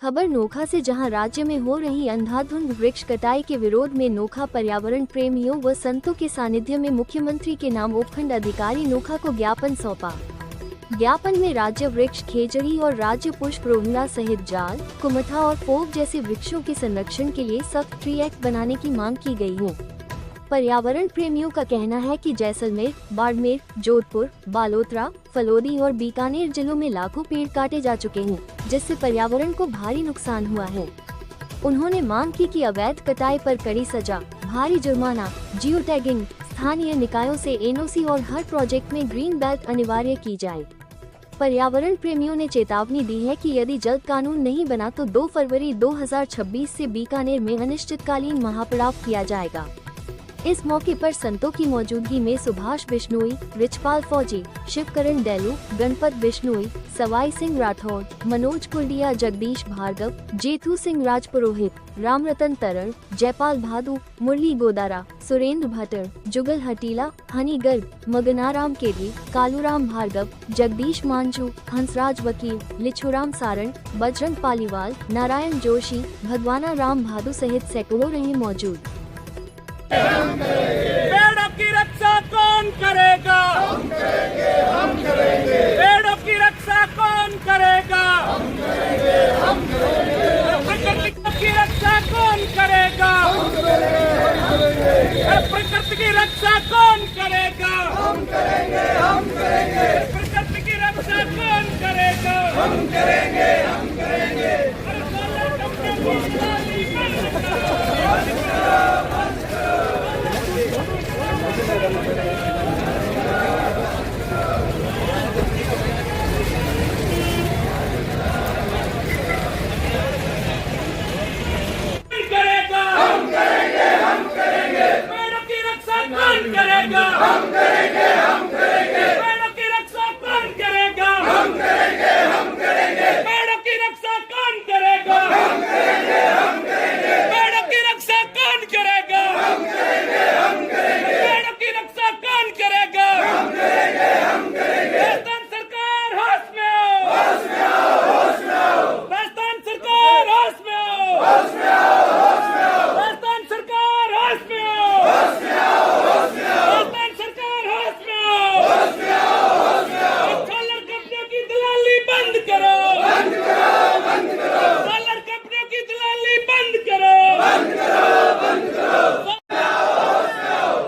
खबर नोखा से, जहां राज्य में हो रही अंधाधुंध वृक्ष कटाई के विरोध में नोखा पर्यावरण प्रेमियों व संतों के सानिध्य में मुख्यमंत्री के नाम उपखंड अधिकारी नोखा को ज्ञापन सौंपा। ज्ञापन में राज्य वृक्ष खेजड़ी और राज्य पुष्प रोहिंगा सहित जाल, कुमठा और फोक जैसे वृक्षों के संरक्षण के लिए सख्त ट्री एक्ट बनाने की मांग की गई है। पर्यावरण प्रेमियों का कहना है कि जैसलमेर, बाड़मेर, जोधपुर, बालोतरा, फलोदी और बीकानेर जिलों में लाखों पेड़ काटे जा चुके हैं, जिससे पर्यावरण को भारी नुकसान हुआ है। उन्होंने मांग की कि अवैध कटाई पर कड़ी सजा, भारी जुर्माना, जियो टैगिंग, स्थानीय निकायों से एनओसी और हर प्रोजेक्ट में ग्रीन बेल्ट अनिवार्य की जाए। पर्यावरण प्रेमियों ने चेतावनी दी है कि यदि जल्द कानून नहीं बना तो 2 फरवरी 2026 से बीकानेर में अनिश्चितकालीन महापड़ाव किया जाएगा। इस मौके पर संतों की मौजूदगी में सुभाष बिश्नोई, रिचपाल फौजी, शिवकरण डेलू, गणपत बिश्नोई, सवाई सिंह राठौर, मनोज कुंडिया, जगदीश भार्गव, जेतू सिंह राजपुरोहित, रामरतन तरन, जयपाल भादु, मुरली गोदारा, सुरेंद्र भट्टर, जुगल हटीला, हनी गर्ग, मगनाराम केरी, कालूराम भार्गव, जगदीश मांझू, हंसराज वकील, लिछुराम सारण, बजरंग पालीवाल, नारायण जोशी, भगवाना राम भादु सहित सैकड़ों रहे मौजूद। पेड़ों की रक्षा कौन करेगा? हम करेंगे, हम करेंगे। पेड़ों की रक्षा कौन करेगा? हम करेंगे, हम करेंगे। प्रकृति की रक्षा कौन करेगा? हम करेंगे, हम करेंगे। प्रकृति की रक्षा कौन करेगा? हम करेंगे, हम करेंगे। प्रकृति की रक्षा कौन करेगा? हम करेंगे, हम करेंगे। करेगा? हम करेंगे, हम करेंगे। पेड़ों की रक्षा कौन करेगा? हम करेंगे, हम करेंगे। पेड़ों की रक्षा कौन करेगा? हम करेंगे, हम करेंगे। पेड़ों की रक्षा कौन करेगा? हम करेंगे, हम करेंगे। पेड़ों की रक्षा कौन करेगा? हम करेंगे, हम करेंगे। राजस्थान सरकार होश में आओ! होश में आओ, होश में आओ। राजस्थान सरकार होश में आओ! होश में आओ, होश में आओ। राजस्थान सरकार होश में आओ! होश में आओ, होश में आओ। राजस्थान सरकार होश में आओ! होश में आओ, होश में आओ। सोलर कंपनियों की दलाली बंद करो! बंद करो, बंद करो। सोलर कंपनियों की दलाली बंद करो! बंद करो, बंद करो।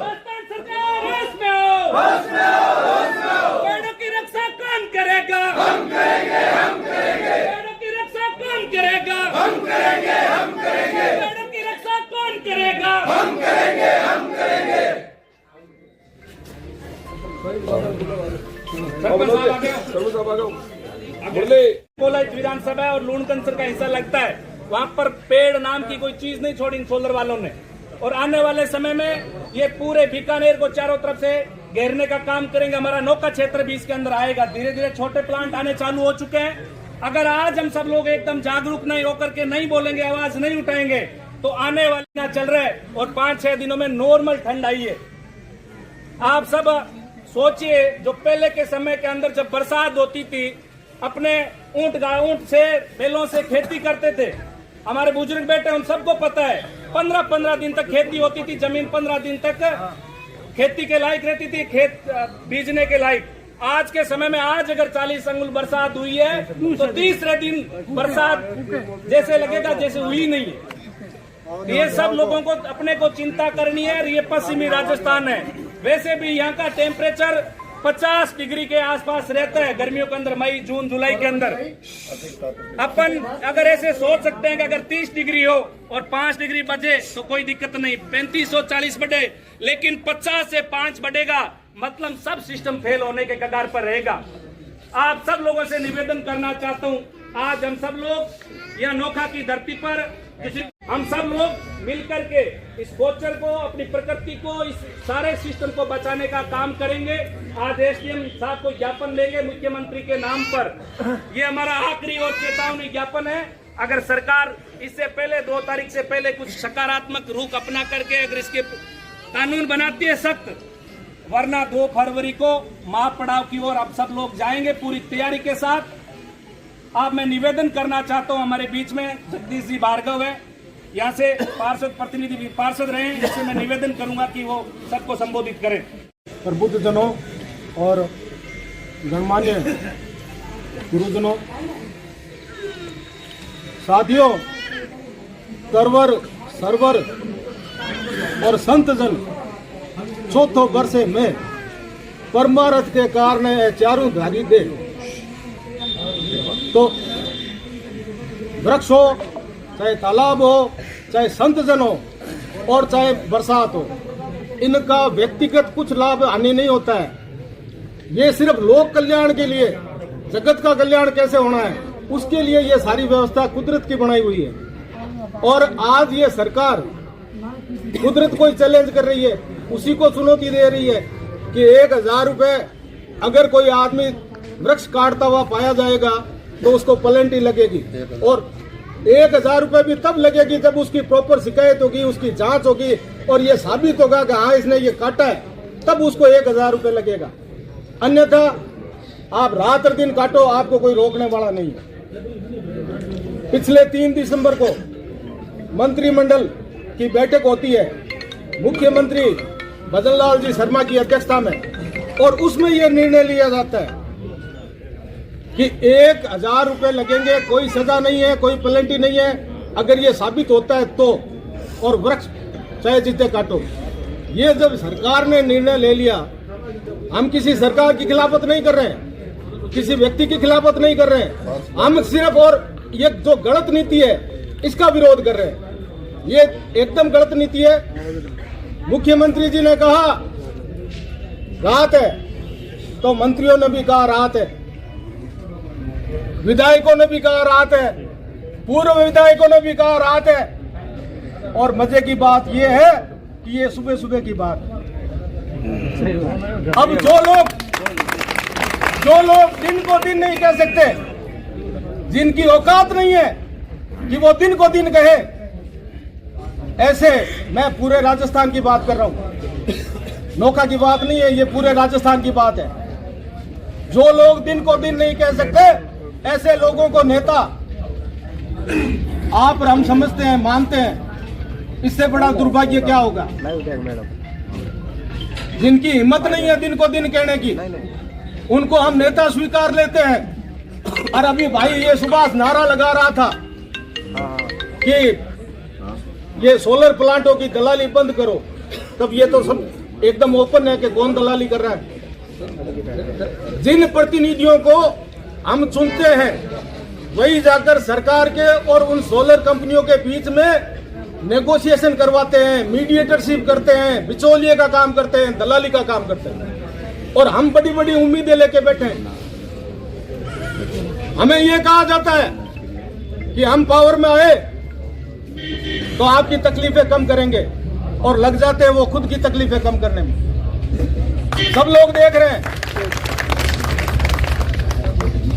राजस्थान सरकार होश में आओ! होश में आओ, होश में आओ। पेड़ों की रक्षा कौन करेगा? हम करेंगे, हम करेंगे। पेड़ों की रक्षा कौन करेगा? हम करेंगे, हम करेंगे। पेड़ों की रक्षा कौन करेगा? हम करेंगे, हम करेंगे। कोलाइट विधानसभा और लूणकंसर का हिस्सा लगता है, वहाँ पर पेड़ नाम की कोई चीज नहीं छोड़ी सोलर वालों ने। और आने वाले समय में ये पूरे बीकानेर को चारों तरफ से घेरने का काम करेंगे। हमारा नौका क्षेत्र भी इसके अंदर आएगा। धीरे धीरे छोटे प्लांट आने चालू हो चुके हैं। अगर आज हम सब लोग एकदम जागरूक नहीं होकर के नहीं बोलेंगे, आवाज नहीं उठाएंगे, तो आने वाले चल रहे हैं और 5-6 दिनों में नॉर्मल ठंड आई है। आप सब सोचिए, जो पहले के समय के अंदर जब बरसात होती थी, अपने ऊंट से बैलों से खेती करते थे। हमारे बुजुर्ग बेटे उन सबको पता है, 15-15 दिन तक खेती होती थी। जमीन 15 दिन तक खेती के लायक रहती थी, खेत बीजने के लायक। आज के समय में आज अगर 40 अंगुल बरसात हुई है तो तीसरे दिन बरसात जैसे लगेगा जैसे हुई नहीं है। ये सब लोगों को अपने को चिंता करनी है। ये पश्चिमी राजस्थान है। वैसे भी यहाँ का टेम्परेचर 50 डिग्री के आसपास रहता है गर्मियों के अंदर, मई, जून, जुलाई के अंदर। अपन अगर ऐसे सोच सकते हैं कि अगर 30 डिग्री हो और 5 डिग्री बढ़े तो कोई दिक्कत नहीं, 3540 बढ़े, लेकिन 50 से 5 बढ़ेगा मतलब सब सिस्टम फेल होने के कगार पर रहेगा। आप सब लोगों से निवेदन करना चाहता हूँ, आज हम सब लोग यह नोखा की धरती पर हम सब लोग मिलकर के इस गोचर को, अपनी प्रकृति को, इस सारे सिस्टम को बचाने का काम करेंगे। आज एसडीएम साहब को ज्ञापन लेंगे मुख्यमंत्री के नाम पर। ये हमारा आखिरी और चेतावनी ज्ञापन है। अगर सरकार इससे पहले 2 तारीख से पहले कुछ सकारात्मक रुख अपना करके अगर इसके कानून बनाती है सख्त, वरना 2 फरवरी को महापड़ाव की ओर अब सब लोग जाएंगे पूरी तैयारी के साथ। अब मैं निवेदन करना चाहता हूं, हमारे बीच में जगदीश जी भार्गव है, यहाँ से पार्षद प्रतिनिधि पार्षद रहे हैं, जिससे मैं निवेदन करूंगा कि वो सबको संबोधित करें। प्रबुद्धजनों और गणमान्य गुरुजनों, साथियों, करवर सरवर और संत जन चौथो वर्ष में परमारथ के कारण चारों धारी दे तो वृक्ष हो, चाहे तालाब हो, चाहे संत जन हो और चाहे बरसात हो, इनका व्यक्तिगत कुछ लाभ हानि नहीं होता है। ये सिर्फ लोक कल्याण के लिए, जगत का कल्याण कैसे होना है उसके लिए ये सारी व्यवस्था कुदरत की बनाई हुई है। और आज ये सरकार कुदरत को चैलेंज कर रही है, उसी को चुनौती दे रही है कि 1000 रुपए अगर कोई आदमी वृक्ष काटता हुआ पाया जाएगा तो उसको पेनल्टी लगेगी, और 1000 रुपए भी तब लगेगी जब उसकी प्रॉपर शिकायत होगी, उसकी जांच होगी और ये साबित होगा कि हाँ इसने ये काटा है, तब उसको 1000 रुपए लगेगा। अन्यथा आप रात और दिन काटो, आपको कोई रोकने वाला नहीं है। पिछले 3 दिसंबर को मंत्रिमंडल की बैठक होती है मुख्यमंत्री भजन लाल जी शर्मा की अध्यक्षता में, और उसमें यह निर्णय लिया जाता है कि 1000 रुपए लगेंगे, कोई सजा नहीं है, कोई पेनल्टी नहीं है अगर ये साबित होता है तो, और वृक्ष चाहे जितने काटो। ये जब सरकार ने निर्णय ले लिया, हम किसी सरकार की खिलाफत नहीं कर रहे हैं, किसी व्यक्ति की खिलाफत नहीं कर रहे हैं, हम सिर्फ और ये जो गलत नीति है इसका विरोध कर रहे हैं। ये एकदम गलत नीति है। मुख्यमंत्री जी ने कहा राहत है तो मंत्रियों ने भी कहा राहत है, विधायकों ने भी कहा राहत है, पूर्व विधायकों ने भी कहा राहत है, और मजे की बात यह है कि ये सुबह सुबह की बात। अब जो लोग दिन को दिन नहीं कह सकते, जिनकी औकात नहीं है कि वो दिन को दिन कहे, ऐसे मैं पूरे राजस्थान की बात कर रहा हूं, नोखा की बात नहीं है, ये पूरे राजस्थान की बात है। जो लोग दिन को दिन नहीं कह सकते, ऐसे लोगों को नेता आप और हम समझते हैं, मानते हैं, इससे बड़ा दुर्भाग्य क्या होगा। जिनकी हिम्मत नहीं है दिन को दिन कहने की, उनको हम नेता स्वीकार लेते हैं। और अभी भाई ये सुभाष नारा लगा रहा था कि ये सोलर प्लांटों की दलाली बंद करो, तब ये तो सब एकदम ओपन है कि कौन दलाली कर रहा है। जिन प्रतिनिधियों को हम चुनते हैं वही जाकर सरकार के और उन सोलर कंपनियों के बीच में नेगोशिएशन करवाते हैं, मीडिएटरशिप करते हैं, बिचौलिए का काम करते हैं, दलाली का काम करते हैं, और हम बड़ी बड़ी उम्मीदें लेके बैठे हैं। हमें यह कहा जाता है कि हम पावर में आए तो आपकी तकलीफें कम करेंगे, और लग जाते हैं वो खुद की तकलीफें कम करने में। सब लोग देख रहे हैं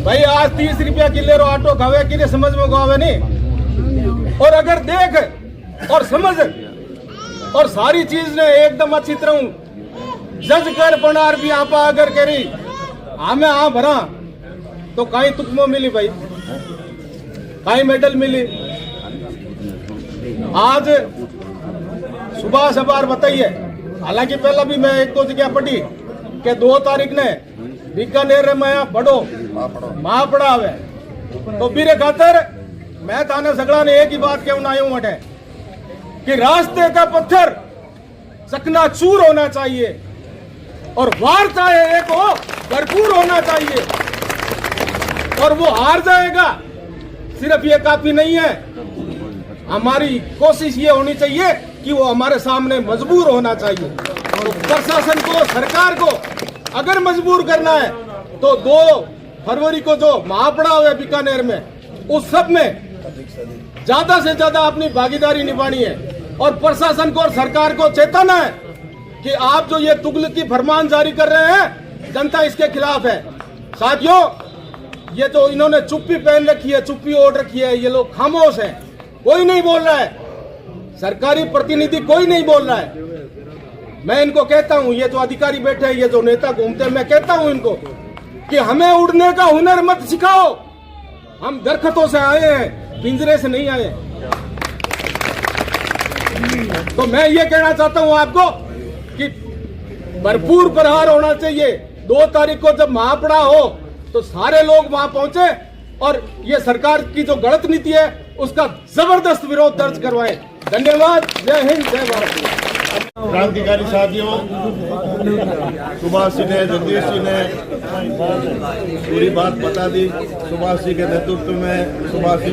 भाई, आज 30 रुपया किलो रो आटो खावे कि समझ में को आवे नहीं, और अगर देख और समझ और सारी चीज ने एकदम अच्छी तरह जज कर बनार भी आप अगर करी हमें हाँ भरा तो कहीं तुकमो मिली भाई, कहीं मेडल मिली। आज सुबह सवार बताइए, हालांकि पहला भी मैं 1-2 जगह पढ़ी कि 2 तारीख ने बीकानेर में बड़ो महापड़ा आवे, तो बीरे खातर मैं थाने सगड़ा ने एक ही बात कहना आयु मटे कि रास्ते का पत्थर चकनाचूर होना चाहिए और वार चाहे एक हो भरपूर होना चाहिए, और वो हार जाएगा सिर्फ ये काफी नहीं है। हमारी कोशिश ये होनी चाहिए कि वो हमारे सामने मजबूर होना चाहिए। और प्रशासन को, सरकार को अगर मजबूर करना है तो 2 फरवरी को जो महापड़ा हुआ है बीकानेर में, उस सब में ज्यादा से ज्यादा अपनी भागीदारी निभानी है, और प्रशासन को और सरकार को चेताना है कि आप जो ये तुगलकी फरमान जारी कर रहे हैं, जनता इसके खिलाफ है। साथियों, ये जो इन्होंने चुप्पी पहन रखी है, चुप्पी ओढ़ रखी है, ये लोग खामोश हैं, कोई नहीं बोल रहा है, सरकारी प्रतिनिधि कोई नहीं बोल रहा है। मैं इनको कहता हूं, ये जो अधिकारी बैठे हैं, ये जो नेता घूमते हैं, मैं कहता हूं इनको कि हमें उड़ने का हुनर मत सिखाओ, हम दरख्तों से आए हैं, पिंजरे से नहीं आए। तो मैं ये कहना चाहता हूं आपको कि भरपूर प्रहार होना चाहिए। 2 तारीख को जब महापड़ा हो तो सारे लोग वहां पहुंचे और ये सरकार की जो गलत नीति है उसका जबरदस्त विरोध दर्ज करवाएं। धन्यवाद। जय हिंद, जय भारत। क्रांतिकारी साथियों, सुभाष जी ने, जगदीश जी ने पूरी बात बता दी। सुभाष जी के नेतृत्व में सुभाष जी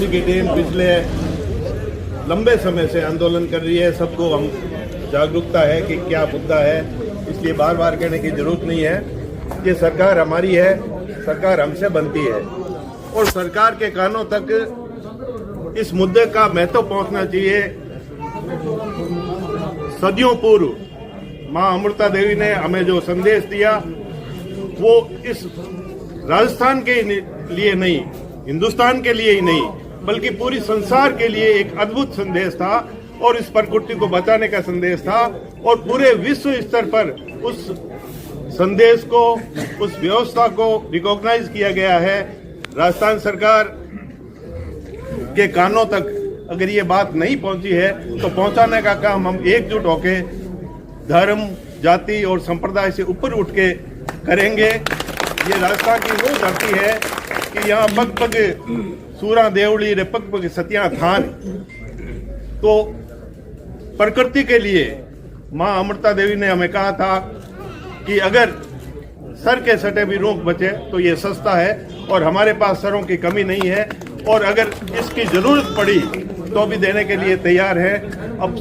की टीम पिछले लंबे समय से आंदोलन कर रही है। सबको हम जागरूकता है कि क्या मुद्दा है, इसलिए बार बार कहने की जरूरत नहीं है। ये सरकार हमारी है, सरकार हमसे बनती है और सरकार के कानों तक इस मुद्दे का महत्व पहुंचना चाहिए। सदियों पूर्व मां अमृता देवी ने हमें जो संदेश दिया वो इस राजस्थान के लिए नहीं, हिंदुस्तान के लिए ही नहीं, बल्कि पूरी संसार के लिए एक अद्भुत संदेश था और इस प्रकृति को बचाने का संदेश था। और पूरे विश्व स्तर पर उस संदेश को, उस व्यवस्था को रिकॉग्नाइज किया गया है। राजस्थान सरकार के कानों तक अगर ये बात नहीं पहुंची है तो पहुंचाने का काम हम एकजुट होकर धर्म, जाति और संप्रदाय से ऊपर उठ के करेंगे। ये राजस्थान की वो धरती है कि यहाँ पग पग सूरा देवड़ी रे पग पग सतिया थान। तो प्रकृति के लिए मां अमृता देवी ने हमें कहा था कि अगर सर के सटे भी रोक बचे तो ये सस्ता है और हमारे पास सरों की कमी नहीं है और अगर इसकी जरूरत पड़ी तो भी देने के लिए तैयार है। अब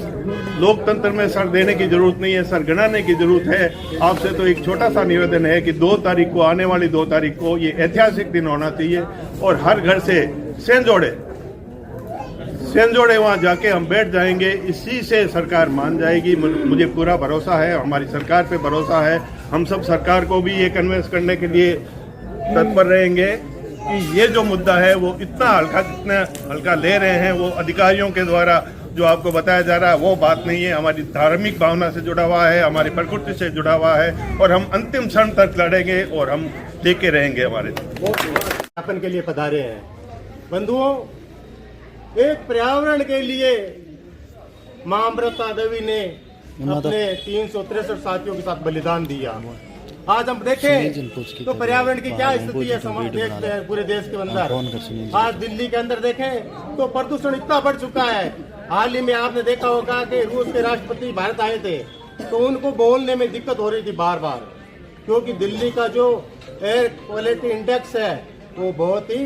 लोकतंत्र में सर देने की जरूरत नहीं है, सर गणाने की जरूरत है। आपसे तो एक छोटा सा निवेदन है कि 2 तारीख को, आने वाली 2 तारीख को ये ऐतिहासिक दिन होना चाहिए और हर घर से सेंजोड़े वहां जाके हम बैठ जाएंगे। इसी से सरकार मान जाएगी। मुझे पूरा भरोसा है, हमारी सरकार पे भरोसा है। हम सब सरकार को भी ये कन्विंस करने के लिए तत्पर रहेंगे कि ये जो मुद्दा है वो जितना हल्का ले रहे हैं, वो अधिकारियों के द्वारा जो आपको बताया जा रहा है वो बात नहीं है। हमारी धार्मिक भावना से जुड़ा हुआ है, हमारी प्रकृति से जुड़ा हुआ है और हम अंतिम क्षण तक लड़ेंगे और हम लेके रहेंगे। हमारे ज्ञापन के लिए पधारे हैं बंधुओं। एक पर्यावरण के लिए मां अमृता देवी ने अपने 363 साथियों के साथ बलिदान दिया। आज हम देखें तो पर्यावरण की क्या स्थिति है देखते हैं पूरे देश के अंदर। आज दिल्ली के अंदर देखें तो प्रदूषण इतना बढ़ चुका है। हाल ही में आपने देखा होगा कि रूस के राष्ट्रपति भारत आए थे तो उनको बोलने में दिक्कत हो रही थी बार बार, क्योंकि दिल्ली का जो एयर क्वालिटी इंडेक्स है वो बहुत ही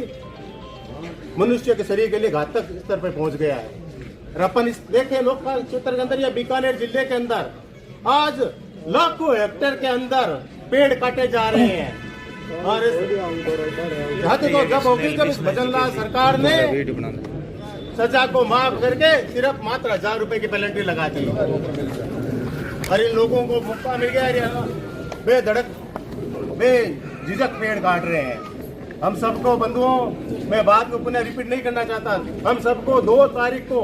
मनुष्य के शरीर के लिए घातक स्तर पर पहुंच गया है। और अपन देखें लोकपाल क्षेत्र के अंदर या बीकानेर जिले के अंदर आज लाखों हेक्टेयर के अंदर पेड़ काटे जा रहे हैं। और हद तो जब होगी जब इस भजनलाल सरकार ने सजा को माफ करके सिर्फ मात्र 1000 रुपए की पेनल्टी लगा दी और इन लोगों को मौका मिल गया बेधड़क बेझिझक पेड़ काट रहे हैं। हम सबको बंधुओं, मैं बात को पुनः रिपीट नहीं करना चाहता, हम सबको 2 तारीख को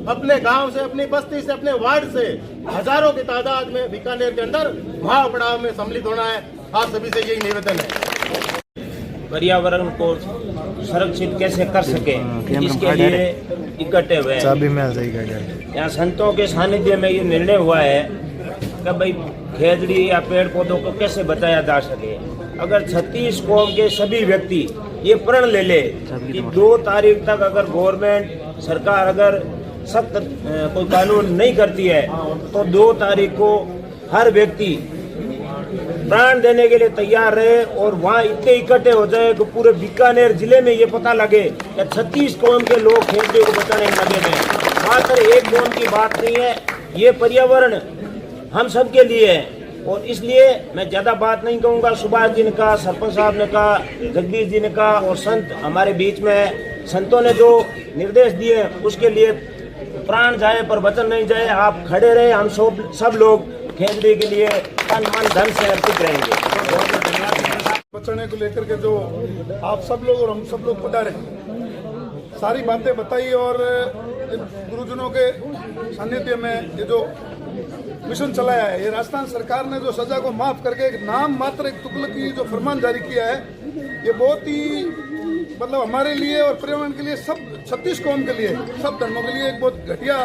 अपने गांव से, अपनी बस्ती से, अपने वार्ड से हजारों की तादाद में बीकानेर के अंदर महापड़ाव में सम्मिलित होना है। आप सभी से यही निवेदन है। पर्यावरण को संरक्षित कैसे कर सके इसके लिए इकट्ठे हुए हैं। यहाँ संतों के सानिध्य में ये निर्णय हुआ है कि भाई खेजड़ी या पेड़ पौधों को कैसे बचाया जा सके। अगर 36 कौम के सभी व्यक्ति ये प्रण ले ले कि 2 तारीख तक अगर गवर्नमेंट सरकार अगर सख्त कोई कानून नहीं करती है तो 2 तारीख को हर व्यक्ति प्राण देने के लिए तैयार रहे और वहाँ इतने इकट्ठे हो जाए कि पूरे बीकानेर जिले में ये पता लगे कि 36 कौम के लोग खेजड़ी को बचाने में लगे हैं। मात्र एक कौम की बात नहीं है, ये पर्यावरण हम सब के लिए है। और इसलिए मैं ज़्यादा बात नहीं कहूँगा। सुभाष जी ने कहा, सरपंच साहब ने कहा, जगदीश जी ने कहा और संत हमारे बीच में संतों ने जो निर्देश दिए उसके लिए प्राण जाए पर वचन नहीं जाए। आप खड़े रहे, हम सब लोग खेजड़ी के लिए तन मन धन से अर्पित रहेंगे। बचाने को लेकर के जो आप सब लोग और हम सब लोग पधारे, सारी बातें बताई और गुरुजनों के सानिध्य में ये जो मिशन चलाया है, ये राजस्थान सरकार ने जो सजा को माफ करके एक नाम मात्र एक तुगलक की जो फरमान जारी किया है, ये बहुत ही मतलब हमारे लिए और पर्यावरण के लिए, सब 36 कौम के लिए, सब धर्मों के लिए एक बहुत घटिया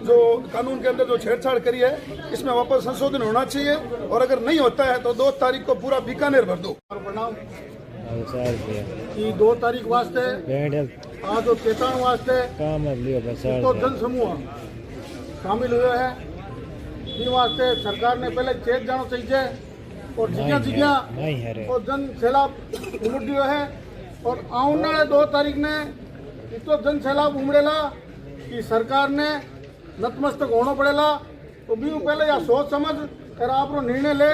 जो कानून के अंदर जो छेड़छाड़ करी है, इसमें वापस संशोधन होना चाहिए। और अगर नहीं होता है तो 2 तारीख को पूरा बीकानेर भर दो। कि 2 तारीख वास्ते आज जो चेतावनी वास्ते तो जन समूह शामिल हुए हैं। इन वास्ते सरकार ने पहले चेत जाना चाहिए और जिग्या जिग्या और जन सैलाब उमड़ दियो है। और आने 2 तारीख ने इतो जन सैलाब उमड़ेला कि सरकार ने नतमस्तक होना पड़ेगा। तो भी पहले या सोच समझ कर आप निर्णय ले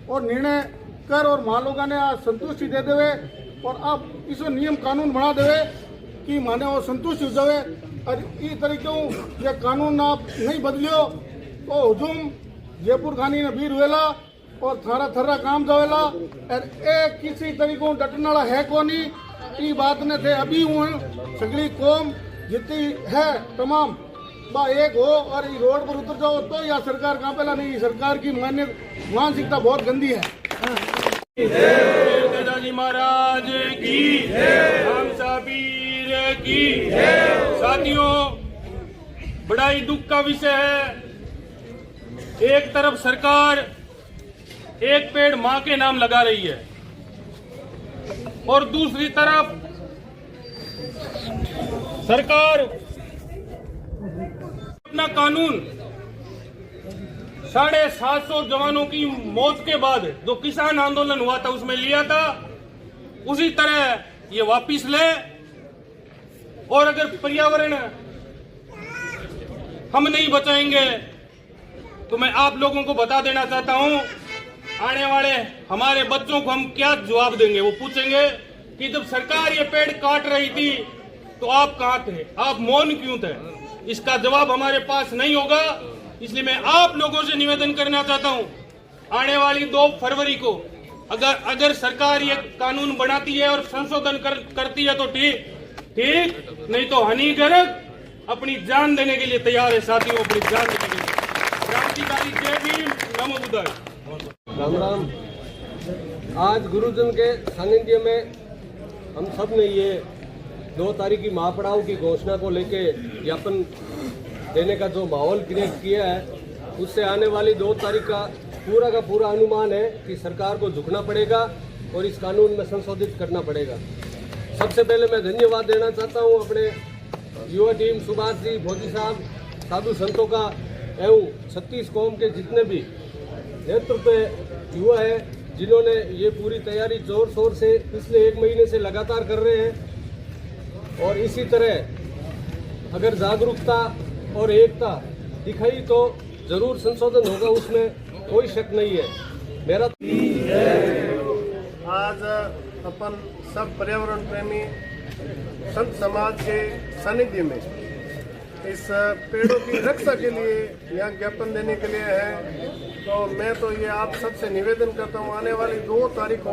और निर्णय कर और महालोगा ने संतुष्टि दे देवे और आप इसो नियम कानून बना देवे कि माने वो संतुष्ट हो जावे। और इस तरीके ये कानून आप नहीं बदलियो तो हुजूम जयपुर खानी ने वीर हुएला और थारा थर्रा काम जावेला। और एक किसी तरीकों डटने वाला है को नहीं, ये बात ने थे अभी सगली कौम जितनी है तमाम बा एक हो और रोड पर उतर जाओ तो या सरकार कांपेला नहीं। सरकार की मानसिकता बहुत गंदी है। दादाजी महाराज की, हम साबीर की। साथियों, बड़ा ही दुख का विषय है, एक तरफ सरकार एक पेड़ मां के नाम लगा रही है और दूसरी तरफ सरकार अपना कानून 750 जवानों की मौत के बाद जो किसान आंदोलन हुआ था उसमें लिया था, उसी तरह ये वापिस ले। और अगर पर्यावरण हम नहीं बचाएंगे तो मैं आप लोगों को बता देना चाहता हूं, आने वाले हमारे बच्चों को हम क्या जवाब देंगे। वो पूछेंगे कि जब सरकार ये पेड़ काट रही थी तो आप कहां थे, आप मौन क्यों थे। इसका जवाब हमारे पास नहीं होगा। इसलिए मैं आप लोगों से निवेदन करना चाहता हूं, आने वाली 2 फरवरी को अगर सरकार ये कानून बनाती है और संशोधन करती है तो ठीक, नहीं तो हानिकारक अपनी जान देने के लिए तैयार है। साथियों, अपनी जान देने के लिए। क्रांतिकारी जय भीम, नमो बुद्धाय। राम राम। आज गुरुजन के सानिध्य में हम सब ने ये 2 तारीख की महापड़ाव की घोषणा को लेके ज्ञापन देने का जो माहौल क्रिएट किया है, उससे आने वाली 2 तारीख का पूरा अनुमान है कि सरकार को झुकना पड़ेगा और इस कानून में संशोधित करना पड़ेगा। सबसे पहले मैं धन्यवाद देना चाहता हूँ अपने युवा टीम सुभाष जी, भोजी साहब, साधु संतों का एवं 36 कौम के जितने भी नेतृत्व युवा है, जिन्होंने ये पूरी तैयारी जोर शोर से पिछले 1 महीने से लगातार कर रहे हैं। और इसी तरह अगर जागरूकता और एकता दिखाई तो जरूर संशोधन होगा, उसमें कोई शक नहीं है। मेरा आज अपन सब पर्यावरण प्रेमी संत समाज के सानिध्य में इस पेड़ों की रक्षा के लिए यहाँ ज्ञापन देने के लिए है। तो मैं तो ये आप सबसे निवेदन करता हूँ, आने वाली 2 तारीख को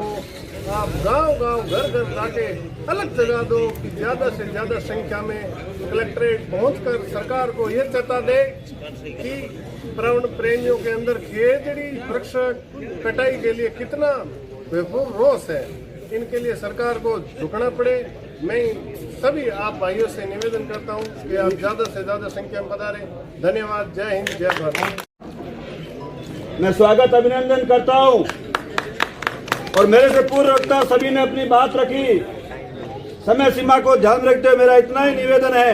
आप गांव-गांव, घर-घर जाके अलग जगह दो कि ज़्यादा से ज़्यादा संख्या में कलेक्ट्रेट पहुंचकर सरकार को ये चेता दे कि पर्यावरण प्रेमियों के अंदर खेजड़ी वृक्ष कटाई के लिए कितना विपुल रोष है। इनके लिए सरकार को झुकना पड़े। मैं सभी आप भाइयों से निवेदन करता हूं कि आप ज़्यादा से ज़्यादा संख्या में पधारें। धन्यवाद। जय हिंद, जय भारत। मैं स्वागत अभिनंदन करता हूं और मेरे से पूर्व वक्ता सभी ने अपनी बात रखी। समय सीमा को ध्यान रखते हुए मेरा इतना ही निवेदन है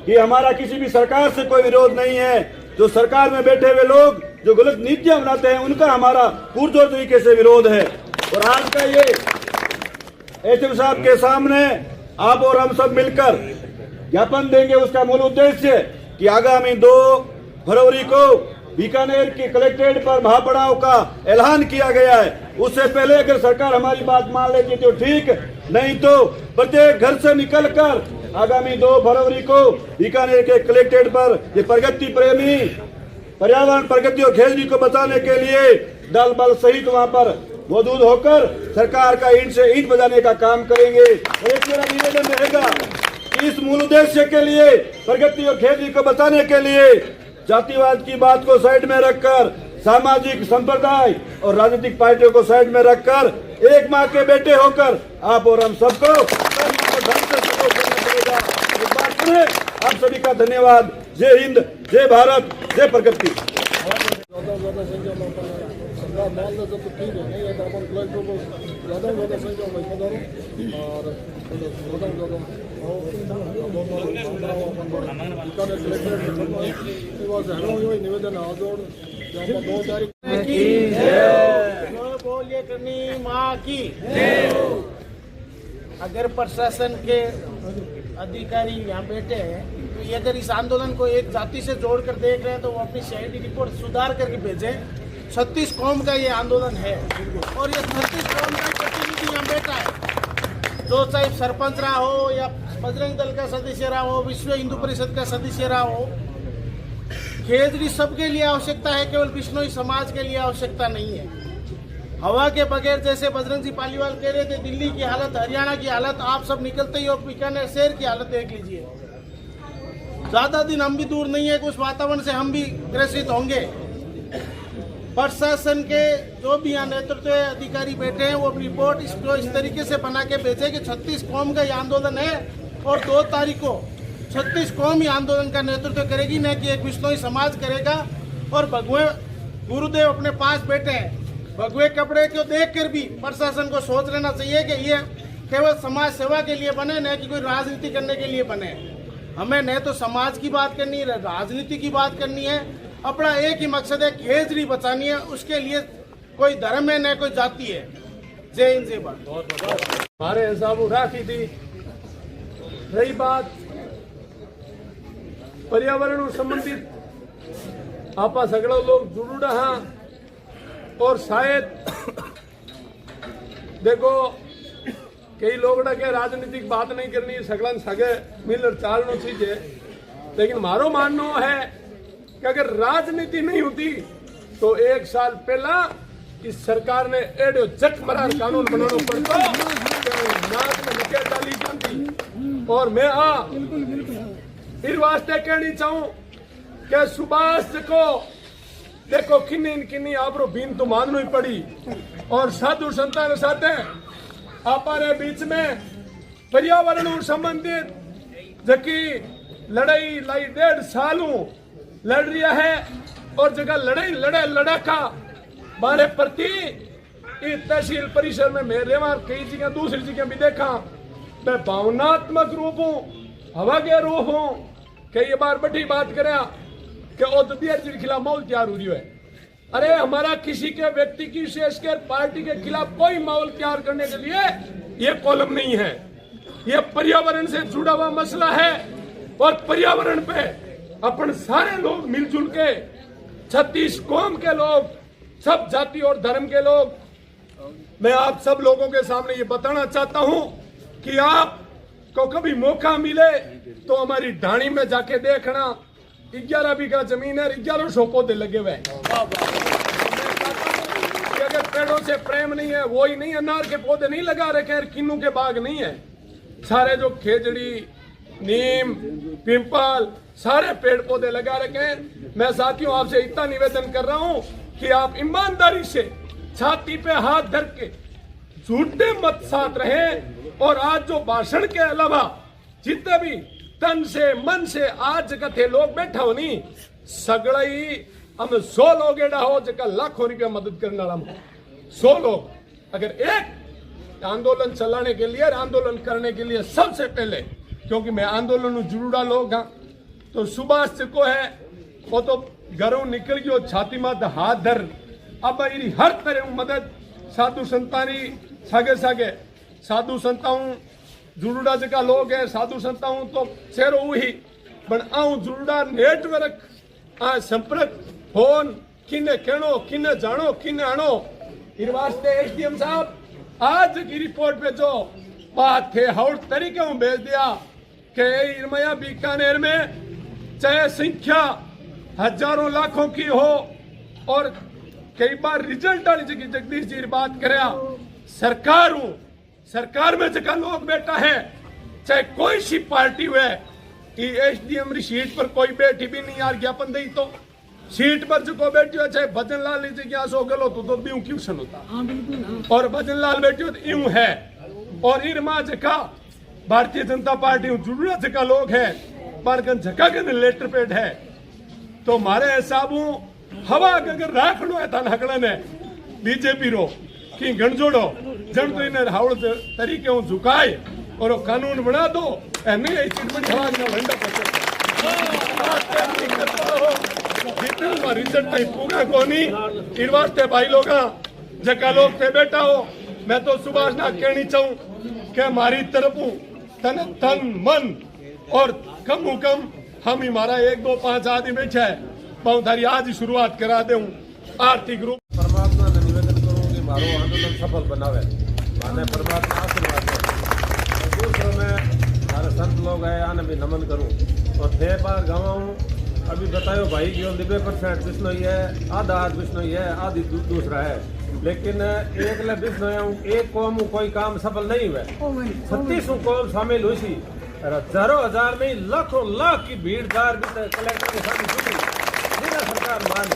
कि हमारा किसी भी सरकार से कोई विरोध नहीं है। जो सरकार में बैठे हुए लोग जो गलत नीतियां बनाते हैं उनका हमारा पुरजोर तरीके से विरोध है। और आज का ये एसडीएम साहब के सामने आप और हम सब मिलकर ज्ञापन देंगे। उसका मूल उद्देश्य कि आगामी 2 फरवरी को बीकानेर के कलेक्ट्रेट पर महापड़ाव का ऐलान किया गया है। उससे पहले अगर सरकार हमारी बात मान लेती तो ठीक, नहीं तो प्रत्येक घर से निकलकर आगामी 2 फरवरी को बीकानेर के कलेक्ट्रेट पर ये प्रगति प्रेमी पर्यावरण प्रगति और खेजड़ी को बचाने के लिए दल बल सहित वहां पर मौजूद होकर सरकार का ईंट से ईंट बजाने का काम करेंगे। और एक मेरा निवेदन रहेगा कि इस मूल उद्देश्य के लिए प्रगति और खेजड़ी को बचाने के लिए जातिवाद की बात को साइड में रखकर सामाजिक संप्रदाय और राजनीतिक पार्टियों को साइड में रखकर एक माँ के बेटे होकर आप और हम सबको ढंग से सपोर्ट करना पड़ेगा। एक बार फिर आप सभी का धन्यवाद। जय हिंद, जय भारत, जय प्रगति। निवेदन बोलिए करनी माँ की। अगर प्रशासन के अधिकारी यहाँ बैठे हैं तो ये अगर इस आंदोलन को एक जाति से जोड़कर देख रहे हैं तो वो अपनी CID रिपोर्ट सुधार करके भेजें। 36 कौम का ये आंदोलन है और ये 36 कौम का प्रतिनिधि यहाँ बैठा है, जो चाहे सरपंच रहा हो या बजरंग दल का सदस्य रहा हो, विश्व हिंदू परिषद का सदस्य रहा हो। खेजड़ी सबके लिए आवश्यकता है, केवल बिश्नोई समाज के लिए आवश्यकता नहीं है। हवा के बगैर, जैसे बजरंग जी पालीवाल कह रहे थे, दिल्ली की हालत, हरियाणा की हालत, आप सब निकलते ही और बीकानेर शहर की हालत देख लीजिए। ज्यादा दिन हम भी दूर नहीं है, कुछ वातावरण से हम भी ग्रसित होंगे। प्रशासन के जो भी यहाँ नेतृत्व अधिकारी बैठे हैं वो रिपोर्ट इस तरीके से बना के भेजे कि 36 कौम का ये आंदोलन है और 2 तारीख को 36 कौम ही आंदोलन का नेतृत्व करेगी, न कि एक बिश्नोई समाज करेगा। और भगवे गुरुदेव अपने पास बैठे हैं, भगवे कपड़े को देखकर भी प्रशासन को सोच लेना चाहिए कि ये केवल समाज सेवा के लिए बने, न कि कोई राजनीति करने के लिए बने। हमें न तो समाज की बात करनी है, राजनीति की बात करनी है। अपना एक ही मकसद है, खेजड़ी बचानी है। उसके लिए कोई धर्म है, न कोई जाति है। जय हिंद, जय भारत। हमारे हिसाब राखी थी। रही बात पर्यावरण संबंधित, आपा सगड़ा लोग जुड़ूड़ा हाँ और शायद देखो कई लोग के राजनीतिक बात नहीं करनी, सगलन सगे मिलकर चालनो चीजे। लेकिन मारो मानना है कि अगर राजनीति नहीं होती तो 1 साल पहला इस सरकार ने एडो जट मरार कानून बनाना पड़ता, नाक में निकल डाली जाती। और मैं इस वास्ते कहनी चाहूं कि सुभाष को देखो किन्नी आपरो बीन तो माननी ही पड़ी। और साधु संतान साथ हमारे बीच में पर्यावरण संबंधित जबकि लड़ाई लाई 1.5 साल लड़ रहा है और जगह लड़ाका मारे प्रति तहसील परिसर में मेरे वहां कई जगह दूसरी जगह भी देखा। मैं भावनात्मक रूप हूँ, हवा के रूप हूँ। कई बार बड़ी बात करें कि औद्योगिक के खिलाफ माहौल तैयार हो रही है। अरे हमारा किसी के व्यक्ति की विशेषकर पार्टी के खिलाफ कोई माहौल तैयार करने के लिए ये कॉलम नहीं है। ये पर्यावरण से जुड़ा हुआ मसला है और पर्यावरण पे अपन सारे लोग मिलजुल के 36 कौम के लोग, सब जाति और धर्म के लोग, मैं आप सब लोगों के सामने ये बताना चाहता हूं कि आपको कभी मौका मिले तो हमारी ढाणी में जाके देखना। 11 बीघा जमीन है, 1100 पौधे लगे हुए हैं। अगर पेड़ों से प्रेम नहीं है, वो ही नहीं, अनार के पौधे नहीं लगा रखे हैं, किन्नू के बाग नहीं है, सारे जो खेजड़ी, नीम, पिंपल, सारे पेड़ पौधे लगा रखे हैं। मैं साथियों आपसे इतना निवेदन कर रहा हूं कि आप ईमानदारी से छाती पे हाथ धर के झूठे मत साथ रहे। और आज जो भाषण के अलावा जितने भी तन से मन से आज कथे लोग बैठा हो नहीं, सगड़ा ही हम 100 लोग एडा हो जगह लाखों रुपया मदद करने वाला 100 लोग। अगर एक आंदोलन चलाने के लिए, आंदोलन करने के लिए सबसे पहले, क्योंकि मैं आंदोलन जुड़ा लोग हाँ, तो सुभाष को है वो तो घरों निकल गयो, छाती मात हाथ धर। अब मेरी हर तरह मदद साधु संतानी सागे सागे साधु संताऊं जुड़ा जगह लोग है, साधु संताऊं तो शेरो ही पण आऊं जुड़ा नेटवर्क आ संपर्क फोन किन्ने कहनो, किन्ने जानो, किन्ने आनो। इस वास्ते एसडीएम साहब आज की रिपोर्ट पे जो बात थे हौड़ तरीके में भेज दिया कि इरमया बीकानेर में चाहे संख्या हजारों लाखों की हो और कई बार रिजल्ट वाली जगह जगदीश जी बात करे सरकार हूं, सरकार में जगह लोग बैठा है, चाहे कोई सी पार्टी हुए, एसडीएम रिसीट पर कोई बैठी भी नहीं यार ज्ञापन दई तो सीट पर जो बैठो चाहे भजन लाल जगह सो गलो तो भी क्वेश्चन होता और भजन लाल बैठो तो यूं है और इरमा जका भारतीय जनता पार्टी जुड़ा जका लोग है पर जका के लेटर पेड है तो मारे हिसाबू हवा अगर राखड़ो है तान हकड़ा ने बीजेपी रो कि गणजोड़ो जन तो इन्हें हावड़ तरीके हूँ झुकाए और वो कानून बना दो नहीं ऐसी चिटपटी हवा के लंडा पहुंचे रिजल्ट नहीं पूरा कोनी इन वास्ते भाई लोग जका लोग थे बैठा हो मैं तो सुभाष ना कहनी चाहूं कि हमारी तरफ तन मन और कम हम ही मारा 1 2 5 आदमी बैठा है बहुत थारी आज ही शुरुआत करा दे आर्थिक रूप परमात्मा ने निवेदन करूं कि मारो आंदोलन सफल बनावे माने परमात्मा आशीर्वाद दे दूसरों में हमारे संत लोग आए आने भी नमन करूं और थे बार गवाऊं अभी बतायो भाई कि 90% बिश्नोई है आधा बिश्नोई है आधी दूसरा है लेकिन एक ले बिश्नोई एक कौम कोई काम सफल नहीं हुआ 36 कौम शामिल हुई सी हजारों हजार में लाखों लाख की भीड़ कलेक्टर के साथ जुटी सरकार मान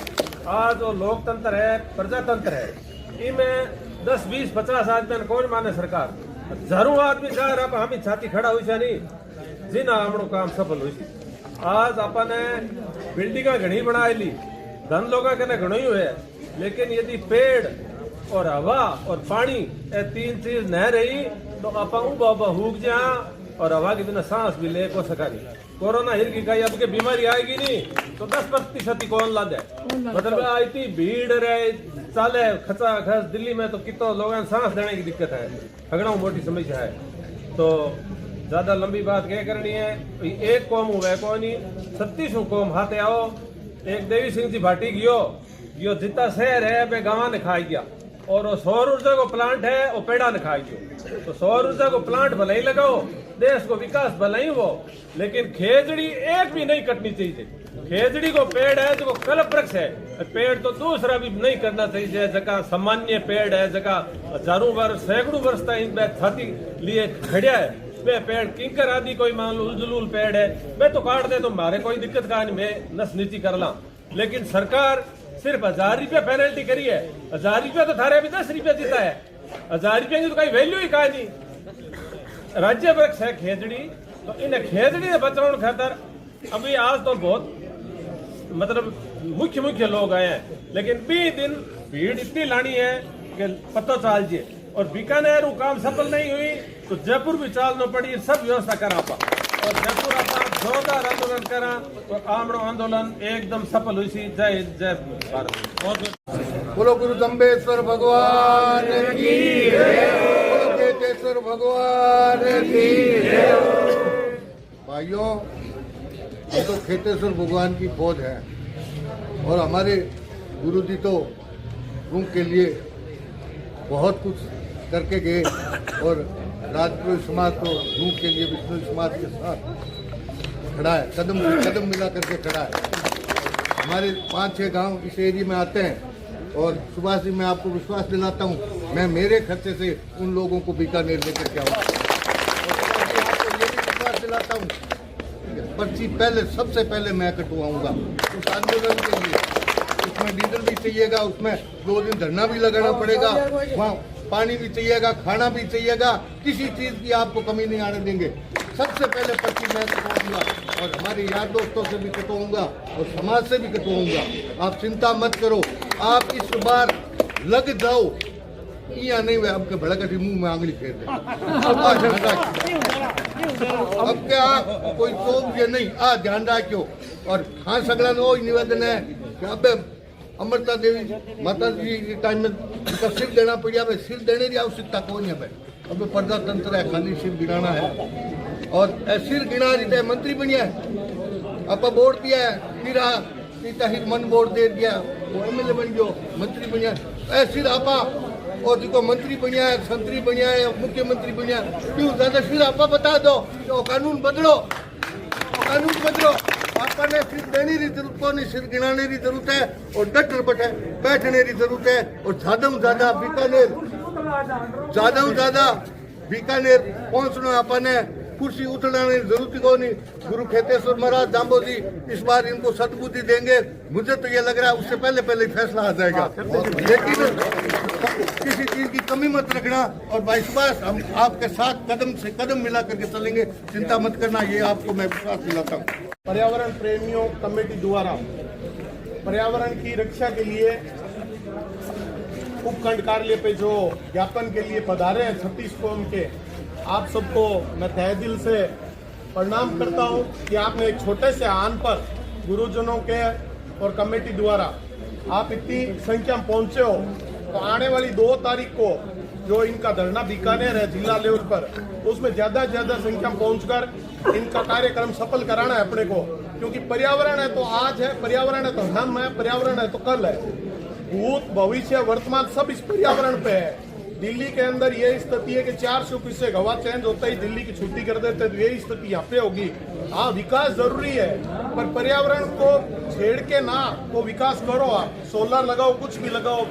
आज वो लोकतंत्र है प्रजातंत्र है इनमें 10 20 50 आदमी कौन माने सरकार हजारों आदमी जा रहा हम छाती खड़ा हुई से नहीं जिना हमरो काम सफल हुई आज अपन बिल्डिंग घनी बना ली धन लोग घणो ही हुए लेकिन यदि पेड़ और हवा और पानी ये 3 चीज न रही तो आप उबा हुक जा और हवा के बिना सांस भी ले को सका नहीं कोरोना हिर की कहीं अब के बीमारी आएगी नहीं तो 10% ही कौन ला दे मतलब इतनी भीड़ रहे चाले खचा खच दिल्ली में तो कितो लोगों सांस देने की दिक्कत है हगड़ा मोटी समस्या है तो ज्यादा लंबी बात क्या करनी है एक कौम हुआ है कोई नहीं 36 कौम हाथे आओ एक देवी सिंह जी भाटी गियो जितना शहर है वे गाँव ने खाई गया और वो सौर ऊर्जा को प्लांट है वो पेड़ा ने खाई गयो तो सौर ऊर्जा को प्लांट भले ही लगाओ देश को विकास भले ही वो लेकिन खेजड़ी एक भी नहीं कटनी चाहिए खेजड़ी को पेड़ है जो कल्प वृक्ष है पेड़ तो दूसरा भी नहीं करना चाहिए जगह सामान्य पेड़ है जगह हजारों वर्ष सैकड़ों वर्ष तक छाती लिए खड़िया है वे पेड़ किंकर आदि कोई मान लो उलझुल पेड़ है वे तो काट दे तो मारे कोई दिक्कत का नहीं मैं नस नीची कर ला लेकिन सरकार सिर्फ 1000 रुपया पेनल्टी करी है 1000 रुपया तो थारे अभी 10 रुपया जीता है 1000 रुपया की तो कोई वैल्यू ही कहा नहीं राज्य वृक्ष है खेजड़ी तो इन खेजड़ी से बचाने खातर अभी आज तो बहुत मतलब मुख्य लोग आए हैं लेकिन 20 दिन भीड़ इतनी लानी है कि पता चाल जी और बीकानेर वो काम सफल नहीं हुई तो जयपुर भी चालना पड़ी सब व्यवस्था करा पा और जयपुर आप जोरदार आंदोलन करा तो आमड़ो आंदोलन एकदम सफल हुई सी जय जय भारत बोलो गुरु जम्बेश्वर भगवान की बोलो केतेश्वर भगवान की भाइयों हम तो खेतेश्वर भगवान की फौज है और हमारे गुरु जी तो रूम के लिए बहुत कुछ करके गए और राजपुर समाज तो रूम के लिए विष्णु समाज के साथ खड़ा है कदम कदम मिला करके खड़ा है हमारे 5-6 गांव इस एरिया में आते हैं और सुभाष जी मैं आपको विश्वास दिलाता हूं मैं मेरे खर्चे से उन लोगों को बीकानेर लेकर के आऊँगा और आपको ये भी विश्वास दिलाता हूँ पर्ची पहले सबसे पहले मैं कटवाऊंगा उस आंदोलन के लिए उसमें डीजल भी चाहिएगा उसमें 2 दिन धरना भी लगाना पड़ेगा वहाँ पानी भी चाहिएगा खाना भी चाहिएगा किसी चीज की आपको कमी नहीं आने देंगे सबसे पहले पर्ची मैं कटवाऊंगा और हमारे यार दोस्तों से भी कटवाऊंगा और समाज से भी कटवाऊंगा आप चिंता मत करो आप इस बार लग जाओ या नहीं हुआ आपके भड़क मुंह में आंगली फेर दे अब क्या कोई तो ये नहीं ध्यान रखो और हाँ सगड़ा नो निवेदन है कि अब अमृता देवी माता जी के टाइम में उनका सिर देना पड़ा भाई सिर देने की आवश्यकता कौन है भाई अब प्रजातंत्र है खाली सिर गिराना है और सिर गिना जितने मंत्री बनिया है आप वोट दिया है फिर हिर मन वोट दे दिया वो एमएलए बन गयो मंत्री बनिया सिर आपा और जिको मंत्री बनिया है संतरी बनिया है मुख्यमंत्री बनिया क्यों ज्यादा सिर आपा बता दो तो कानून बदलो आपने सिर देने की जरूरत को नहीं सिर गिनाने की जरूरत है और डटर बैठने की जरूरत है और ज्यादा बीकानेर पहुंचना अपने कुर्सी उठलाने की जरूरत को नहीं। गुरु खेतेश्वर महाराज जाम्बो जी इस बार इनको सद्बुद्धि देंगे। मुझे तो ये लग रहा है उससे पहले पहले ही फैसला आ जाएगा। लेकिन किसी चीज की कमी मत रखना और भाई सुभाष हम आपके साथ कदम से कदम मिला करके चलेंगे, चिंता मत करना, ये आपको मैं विश्वास दिलाता हूँ। पर्यावरण प्रेमियों कमेटी द्वारा पर्यावरण की रक्षा के लिए उपखंड कार्यालय पे जो ज्ञापन के लिए पधारे हैं 36 कौम के, आप सबको मैं तहे दिल से प्रणाम करता हूं कि आपने एक छोटे से आह्वान पर गुरुजनों के और कमेटी द्वारा आप इतनी संख्या में पहुंचे हो। तो आने वाली 2 तारीख को जो इनका धरना बीकानेर है जिला लेवल पर, उसमें ज्यादा से ज्यादा संख्या में पहुंचकर इनका कार्यक्रम सफल कराना है अपने को। क्योंकि पर्यावरण है तो आज है, पर्यावरण है तो हम है, पर्यावरण है तो कल है। भूत भविष्य वर्तमान सब इस पर्यावरण पे है। दिल्ली के अंदर ये स्थिति है कि 400 किस्से हवा चेंज होता ही दिल्ली की छुट्टी कर देते, तो यही स्थिति यहाँ पे होगी। हाँ, विकास जरूरी है पर पर्यावरण को छेड़ के ना को विकास करो। आप सोलर लगाओ, कुछ भी लगाओ,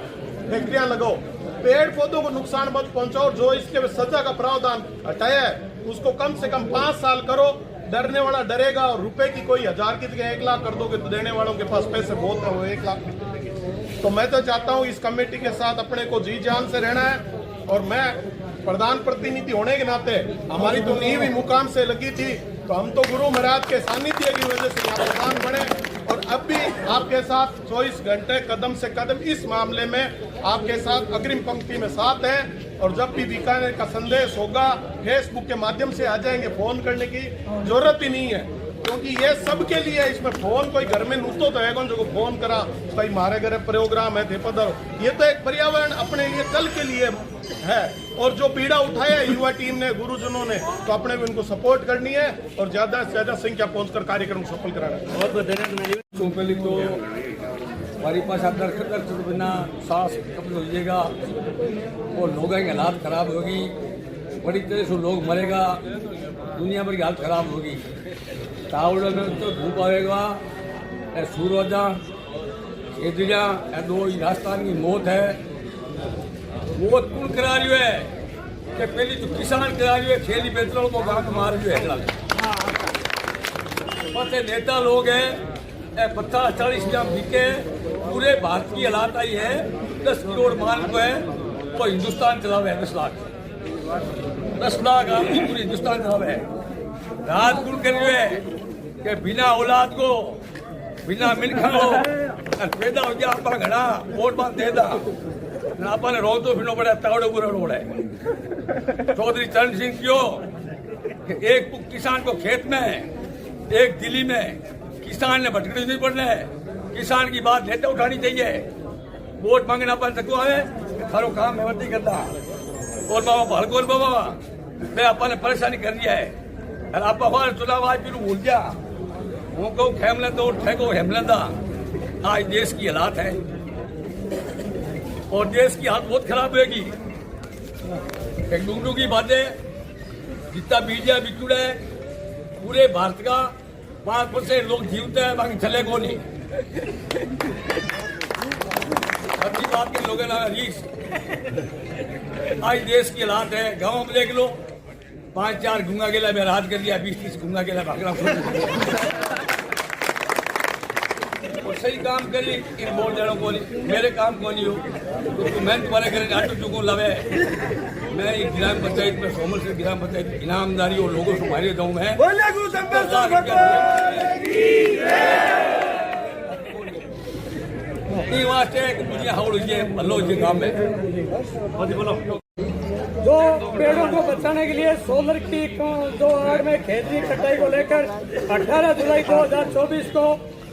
फैक्ट्रियां लगाओ, पेड़ पौधों को नुकसान मत पहुंचाओ। जो इसके सजा का प्रावधान हटाया है उसको कम से कम 5 साल करो। डरने वाला डरेगा और रुपए की कोई 1000 की जगह 1 लाख कर दोगे तो देने वालों के पास पैसे बहुत है, वो 1 लाख भी दे देंगे। तो मैं तो चाहता हूँ इस कमेटी के साथ अपने को जी जान से रहना है। और मैं प्रधान प्रतिनिधि होने के नाते हमारी तो नींव ही मुकाम से लगी थी, तो हम तो गुरु महाराज के सानिध्य की वजह से यहाँ प्रधान बने और अब भी आपके साथ 24 घंटे कदम से कदम इस मामले में आपके साथ अग्रिम पंक्ति में साथ हैं। और जब भी बीकानेर का संदेश होगा फेसबुक के माध्यम से आ जाएंगे। फोन करने की जरूरत ही नहीं है क्योंकि ये सबके लिए है। इसमें फोन कोई घर में नूतो तो है कौन जो फोन करा भाई हमारे घर प्रोग्राम है थे पदर। ये तो एक पर्यावरण अपने लिए कल के लिए है और जो पीड़ा उठाया युवा टीम ने, गुरुजनों ने, तो अपने भी उनको सपोर्ट करनी है और ज्यादा से ज्यादा संख्या पहुंचकर कार्यक्रम सफल कराना है। तो पहले तो हमारे पास आप दर्शक बिना सांस कम लीजिएगा और लोगों की हालात खराब होगी, बड़ी तरह से लोग मरेगा, दुनिया भर की हालत खराब होगी। तावड़े में तो धूप आएगा, सूरजा खेजड़िया, 2 राजस्थान की मौत है। मौत कौन करा रही है कि पहली तो किसान करा रही है, खेली बेचरों को गांव मार रही है। पते नेता लोग हैं 50-40 ग्राम बिके, पूरे भारत की हालात आई है। 10 करोड़ माल को है वो हिंदुस्तान चला हुआ है। 10 लाख आदमी पूरे हिंदुस्तान चला हुआ है। रात कुल कर रहे हैं कि बिना औलाद को बिना मिलखा को पैदा हो गया आप घड़ा वोट बांध देता आपा ने रोक तो फिर पड़े तावड़े पूरे रोड है। चौधरी चरण सिंह क्यों कि एक किसान को खेत में, एक दिल्ली में किसान ने भटकने नहीं पड़ना है। किसान की बात नेता उठानी चाहिए। वोट मांगना अपन सको है थारो काम है नहीं करता और बाबा भड़कोल बाबा मैं अपन ने परेशानी कर दिया है। और आप चुनाव आज फिर भूल गया वो को खेम लेता और ठेको हेम लेता। आज देश की हालात है और देश की हालत बहुत खराब होगी। एक डूडू की बातें जितना मीडिया बिचुड़ा है पूरे भारत का 5% लोग जीवते हैं, बाकी चले को नहीं। सबकी बात के लोगों ने रीस आज देश की हालात है। गाँव में देख लो 5-4 गुंगा गेला में राज कर दिया, 20-30 गुंगा गेला भागना और सही काम करी इन बोल देने को नहीं। मेरे काम को नहीं हो तो मैं तुम्हारे घर आटो चुको लवे। मैं एक ग्राम पंचायत में सोमल से ग्राम पंचायत इनामदारी और लोगों से मारे जाऊँ मैं मुझे हाउल भलो ये काम है। जो पेड़ों को बचाने के लिए सोलर की जो आड़ में खेती कटाई को लेकर 18 जुलाई 2024 को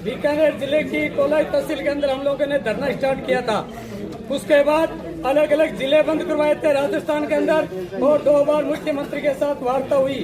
बीकानेर जिले की कोलाई तहसील के अंदर हम लोगों ने धरना स्टार्ट किया था। उसके बाद अलग अलग जिले बंद करवाए थे राजस्थान के अंदर और 2 बार मुख्यमंत्री के साथ वार्ता हुई।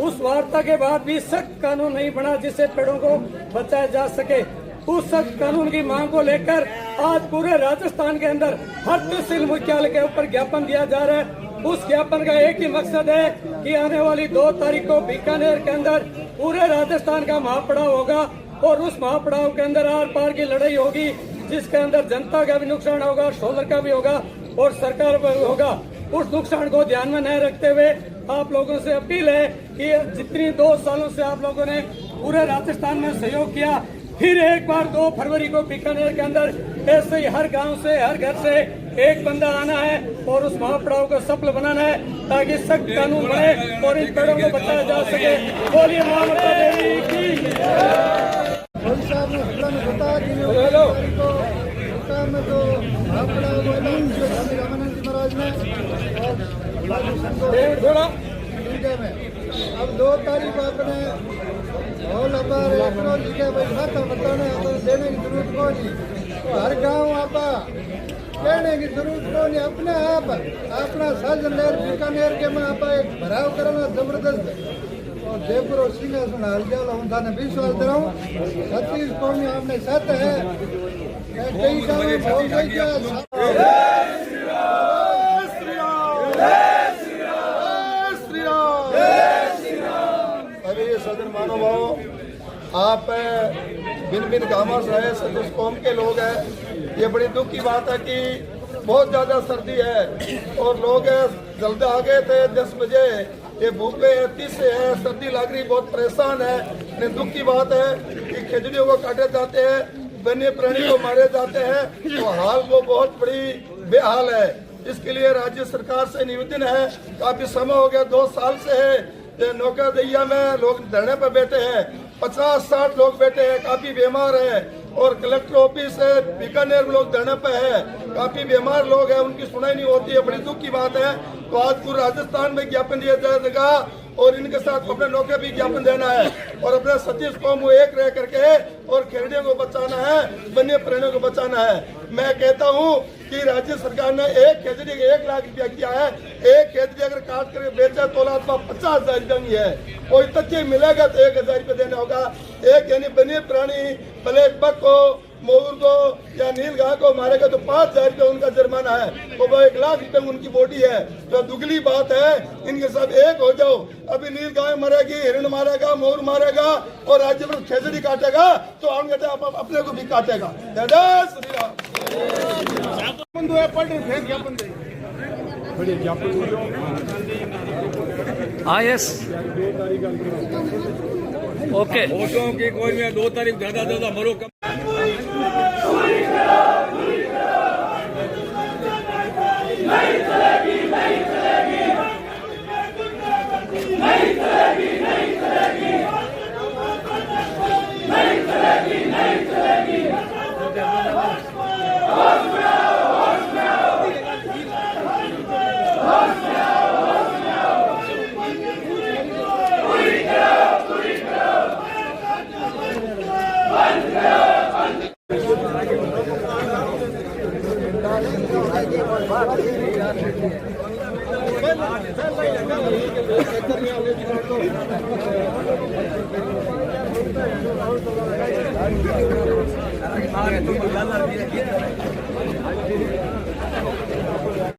उस वार्ता के बाद भी सख्त कानून नहीं बना जिससे पेड़ों को बचाया जा सके। उस सख्त कानून की मांग को लेकर आज पूरे राजस्थान के अंदर हर तहसील मुख्यालय के ऊपर ज्ञापन दिया जा रहा है। उस ज्ञापन का एक ही मकसद है कि आने वाली 2 तारीख को बीकानेर के अंदर पूरे राजस्थान का महापड़ाव होगा और उस महापड़ाव के अंदर आर पार की लड़ाई होगी जिसके अंदर जनता का भी नुकसान होगा, सोलर का भी होगा और सरकार का भी होगा। उस नुकसान को ध्यान में न रखते हुए आप लोगों से अपील है कि जितनी 2 सालों से आप लोगों ने पूरे राजस्थान में सहयोग किया, फिर एक बार 2 फरवरी को बीकानेर के अंदर ऐसे ही हर गांव से, हर घर से एक बंदा आना है और उस महापड़ाव को सफल बनाना है ताकि सख्त कानून बने और इन पेड़ों को बचाया जा सके। बोलिए मां ममता देवी की। अब 2 तारीख आपने और अबार एक रोज के खाता बताने देने की जरूरत को नहीं, तो हर गांव आपा कहने की जरूरत को नहीं, अपने आप अपना साजन लेर बीकानेर के में आपा एक भराव करना जबरदस्त और जयपुर और सिंहासन हाल जाल होता ने विश्वास दिलाऊं। 36 कौमी आपने साथ है कई गांव बहुत सदन महानुभाव, आप भिन्न भिन्न गांवों से है, सदस्य कौम के लोग हैं। ये बड़ी दुख की बात है कि बहुत ज़्यादा सर्दी है और लोग जल्द आ गए थे 10 बजे, ये भूखे हैं, 30 से है, सर्दी लग रही, बहुत परेशान है। लेकिन दुख की बात है कि खिजड़ियों को काटे जाते हैं, वन्य प्राणी को मारे जाते हैं, तो हाल वो बहुत बड़ी बेहाल है। इसके लिए राज्य सरकार से निवेदन है, काफी समय हो गया 2 साल से है नौका दैया में लोग धरने पर बैठे हैं, 50-60 लोग बैठे हैं, काफी बीमार हैं और कलेक्टर ऑफिस है बीकानेर में लोग धरने पर है, काफी बीमार लोग हैं, उनकी सुनाई नहीं होती है, बड़ी दुख की बात है। तो आज पूरे राजस्थान में ज्ञापन दिया जाएगा और इनके साथ अपने नौके भी ज्ञापन देना है और अपने सतीश कौम को एक रह करके और खेड़ियों को बचाना है, वन्य प्राणियों को बचाना है। मैं कहता हूँ कि राज्य सरकार ने एक खेजड़ी का 1 लाख रुपया किया है, एक खेजड़ी अगर काट कर बेचा तो 50,000 रुपया है, कोई तथ्य मिलेगा तो 1,000 रुपया देना होगा। एक यानी वन्य प्राणी ब्लैक बक को, मोर को या नील गाय को मारेगा तो 5,000 रुपया उनका जुर्माना है, तो वो 1 लाख रुपया उनकी बॉडी है। तो दुगली बात है, इनके सब एक हो जाओ। अभी नील गाय मरेगी, हिरण मारेगा, मोर मारेगा और राज्य में खेजड़ी काटेगा तो अपने को भी काटेगा। जय श्री राम। यस ओके की कोई में 2 तारीख ज्यादा मरो कम है।